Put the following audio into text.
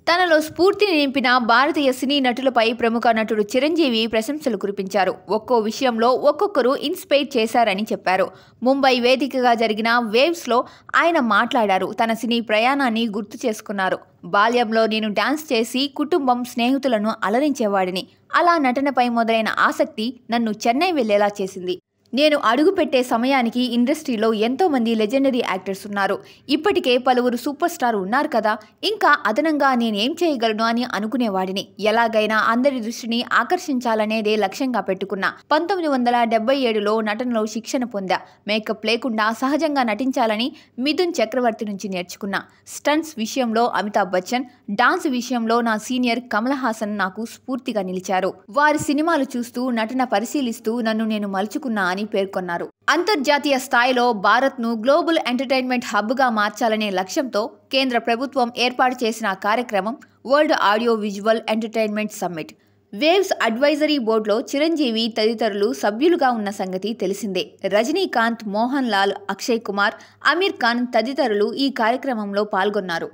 తనలో స్ఫూర్తిని నింపిన భారతీయ సినీ నటులపై ప్రముఖ నటుడు చిరంజీవి ప్రశంసలు కురిపించారు. ఒక్కో విషయంలో ఒక్కొక్కరు ఇన్స్పైర్ చేశారని చెప్పారు. ముంబై వేదికగా జరిగిన వేవ్స్లో ఆయన మాట్లాడారు. తన సినీ ప్రయాణాన్ని గుర్తు చేసుకున్నారు. బాల్యంలో నేను డాన్స్ చేసి కుటుంబం, స్నేహితులను అలరించేవాడిని. అలా నటనపై మొదలైన ఆసక్తి నన్ను చెన్నై వెళ్లేలా చేసింది. నేను అడుగుపెట్టే సమయానికి ఇండస్ట్రీలో ఎంతో మంది లెజెండరీ యాక్టర్స్ ఉన్నారు. ఇప్పటికే పలువురు సూపర్ స్టార్ ఉన్నారు కదా, ఇంకా అదనంగా నేనేం చేయగలను అని అనుకునేవాడిని. ఎలాగైనా అందరి దృష్టిని ఆకర్షించాలనేదే లక్ష్యంగా పెట్టుకున్నా. 1977లో నటనలో శిక్షణ పొందా. మేకప్ లేకుండా సహజంగా నటించాలని మిథున్ చక్రవర్తి నుంచి నేర్చుకున్నా. స్టంట్స్ విషయంలో అమితాబ్ బచ్చన్, డాన్స్ విషయంలో నా సీనియర్ కమల్ హాసన్ నాకు స్ఫూర్తిగా నిలిచారు. వారి సినిమాలు చూస్తూ, నటన పరిశీలిస్తూ నన్ను నేను మలుచుకున్నా అని పేర్కొన్నారు. అంతర్జాతీయ స్థాయిలో భారత్ను గ్లోబల్ ఎంటర్టైన్మెంట్ హబ్గా మార్చాలనే లక్ష్యంతో కేంద్ర ప్రభుత్వం ఏర్పాటు చేసిన కార్యక్రమం world audio visual entertainment summit. Waves advisory బోర్డులో చిరంజీవి తదితరులు సభ్యులుగా ఉన్న సంగతి తెలిసిందే. రజనీకాంత్, మోహన్ లాల్, అక్షయ్ కుమార్, అమీర్ ఖాన్ తదితరులు ఈ కార్యక్రమంలో పాల్గొన్నారు.